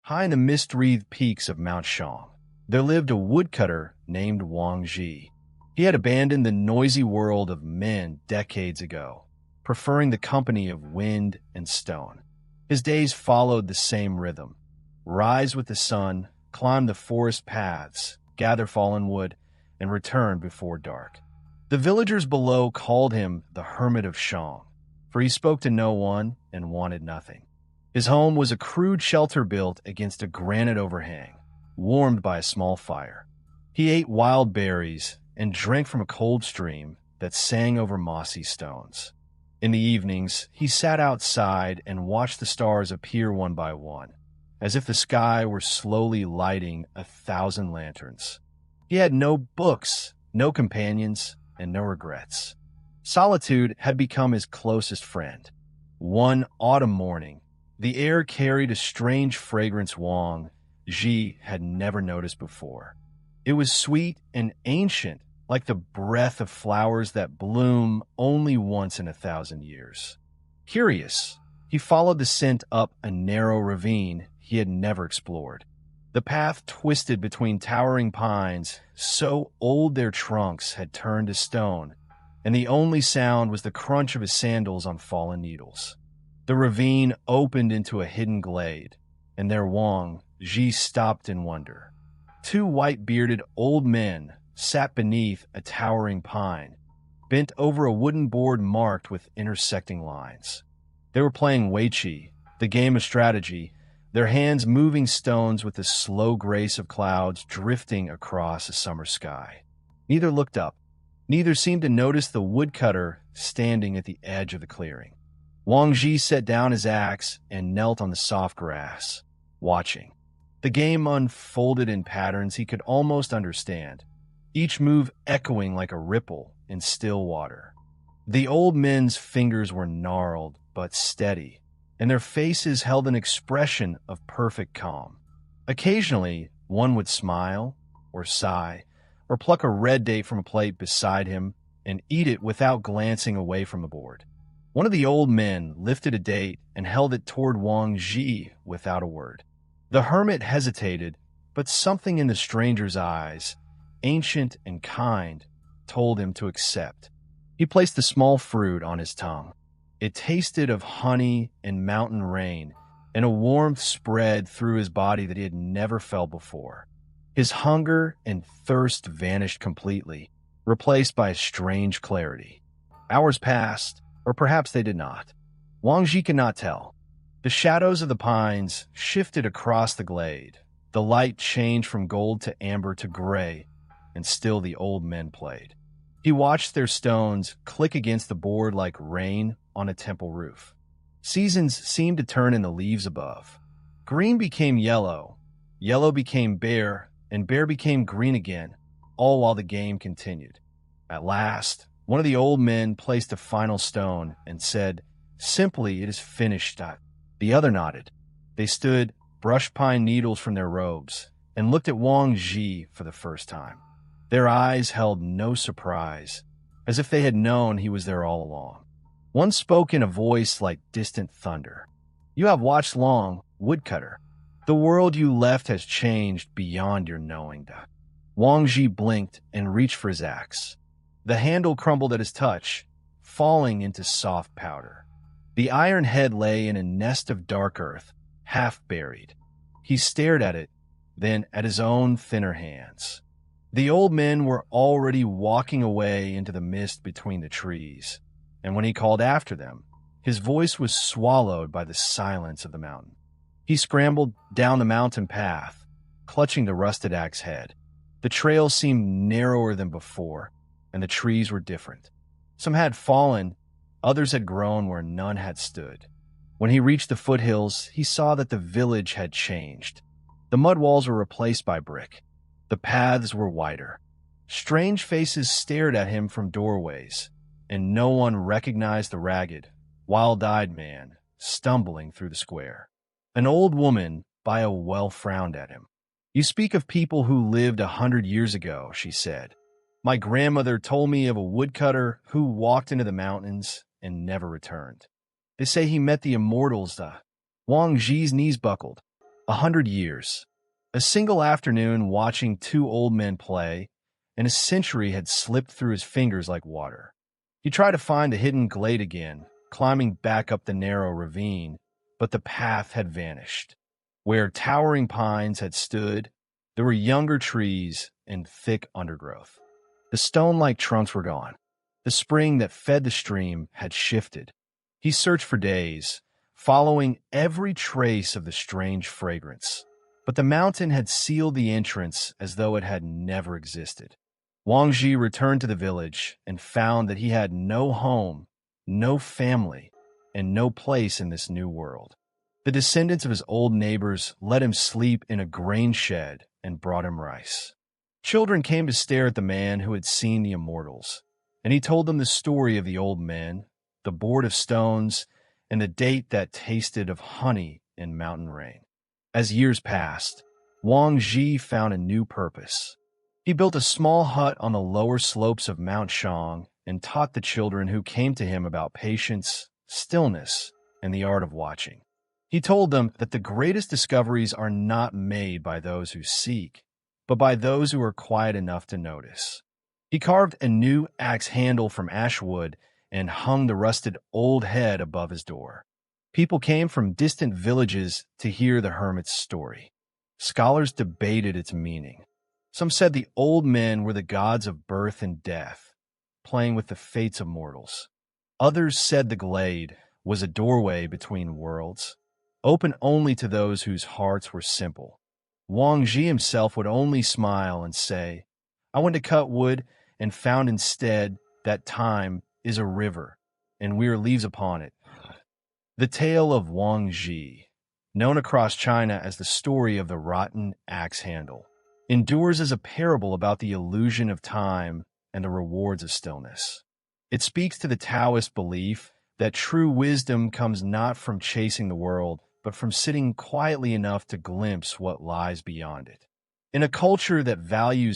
High in the mist-wreathed peaks of Mount Shang, there lived a woodcutter named Wang Ji. He had abandoned the noisy world of men decades ago, preferring the company of wind and stone. His days followed the same rhythm. Rise with the sun, climb the forest paths, gather fallen wood, and return before dark. The villagers below called him the Hermit of Shang, for he spoke to no one and wanted nothing. His home was a crude shelter built against a granite overhang, warmed by a small fire. He ate wild berries and drank from a cold stream that sang over mossy stones. In the evenings, he sat outside and watched the stars appear one by one, as if the sky were slowly lighting 1,000 lanterns. He had no books, no companions, and no regrets. Solitude had become his closest friend. One autumn morning, the air carried a strange fragrance Wang Ji had never noticed before. It was sweet and ancient, like the breath of flowers that bloom only once in 1,000 years. Curious, he followed the scent up a narrow ravine he had never explored. The path twisted between towering pines, so old their trunks had turned to stone, and the only sound was the crunch of his sandals on fallen needles. The ravine opened into a hidden glade, and there Wang Ji stopped in wonder. Two white-bearded old men sat beneath a towering pine, bent over a wooden board marked with intersecting lines. They were playing weiqi, the game of strategy, their hands moving stones with the slow grace of clouds drifting across a summer sky. Neither looked up. Neither seemed to notice the woodcutter standing at the edge of the clearing. Wang Ji set down his axe and knelt on the soft grass, watching. The game unfolded in patterns he could almost understand, each move echoing like a ripple in still water. The old men's fingers were gnarled but steady, and their faces held an expression of perfect calm. Occasionally, one would smile or sigh or pluck a red date from a plate beside him and eat it without glancing away from the board. One of the old men lifted a date and held it toward Wang Ji without a word. The hermit hesitated, but something in the stranger's eyes, ancient and kind, told him to accept. He placed the small fruit on his tongue. It tasted of honey and mountain rain, and a warmth spread through his body that he had never felt before. His hunger and thirst vanished completely, replaced by a strange clarity. Hours passed, or perhaps they did not. Wang Ji could not tell. The shadows of the pines shifted across the glade. The light changed from gold to amber to gray, and still the old men played. He watched their stones click against the board like rain on a temple roof. Seasons seemed to turn in the leaves above. Green became yellow, yellow became bare, and bare became green again, all while the game continued. At last, one of the old men placed a final stone and said, "Simply, it is finished." The other nodded. They stood, brushed pine needles from their robes, and looked at Wang Ji for the first time. Their eyes held no surprise, as if they had known he was there all along. One spoke in a voice like distant thunder. "You have watched long, woodcutter. The world you left has changed beyond your knowing." Wang Ji blinked and reached for his axe. The handle crumbled at his touch, falling into soft powder. The iron head lay in a nest of dark earth, half buried. He stared at it, then at his own thinner hands. The old men were already walking away into the mist between the trees, and when he called after them, his voice was swallowed by the silence of the mountain. He scrambled down the mountain path, clutching the rusted axe head. The trail seemed narrower than before, and the trees were different. Some had fallen, others had grown where none had stood. When he reached the foothills, he saw that the village had changed. The mud walls were replaced by brick. The paths were wider. Strange faces stared at him from doorways, and no one recognized the ragged, wild-eyed man stumbling through the square. An old woman by a well frowned at him. "You speak of people who lived 100 years ago," she said. "My grandmother told me of a woodcutter who walked into the mountains and never returned. They say he met the immortals." Wang Ji's knees buckled. 100 years. A single afternoon watching two old men play, and a century had slipped through his fingers like water. He tried to find the hidden glade again, climbing back up the narrow ravine, but the path had vanished. Where towering pines had stood, there were younger trees and thick undergrowth. The stone-like trunks were gone. The spring that fed the stream had shifted. He searched for days, following every trace of the strange fragrance. But the mountain had sealed the entrance as though it had never existed. Wang Ji returned to the village and found that he had no home, no family, and no place in this new world. The descendants of his old neighbors let him sleep in a grain shed and brought him rice. Children came to stare at the man who had seen the immortals, and he told them the story of the old men, the board of stones, and the date that tasted of honey in mountain rain. As years passed, Wang Ji found a new purpose. He built a small hut on the lower slopes of Mount Shang and taught the children who came to him about patience, stillness, and the art of watching. He told them that the greatest discoveries are not made by those who seek, but by those who are quiet enough to notice. He carved a new axe handle from ash wood and hung the rusted old head above his door. People came from distant villages to hear the hermit's story. Scholars debated its meaning. Some said the old men were the gods of birth and death, playing with the fates of mortals. Others said the glade was a doorway between worlds, open only to those whose hearts were simple. Wang Ji himself would only smile and say, "I went to cut wood and found instead that time is a river, and we are leaves upon it." The tale of Wang Ji, known across China as the story of the rotten axe handle, endures as a parable about the illusion of time and the rewards of stillness. It speaks to the Taoist belief that true wisdom comes not from chasing the world, but from sitting quietly enough to glimpse what lies beyond it. In a culture that values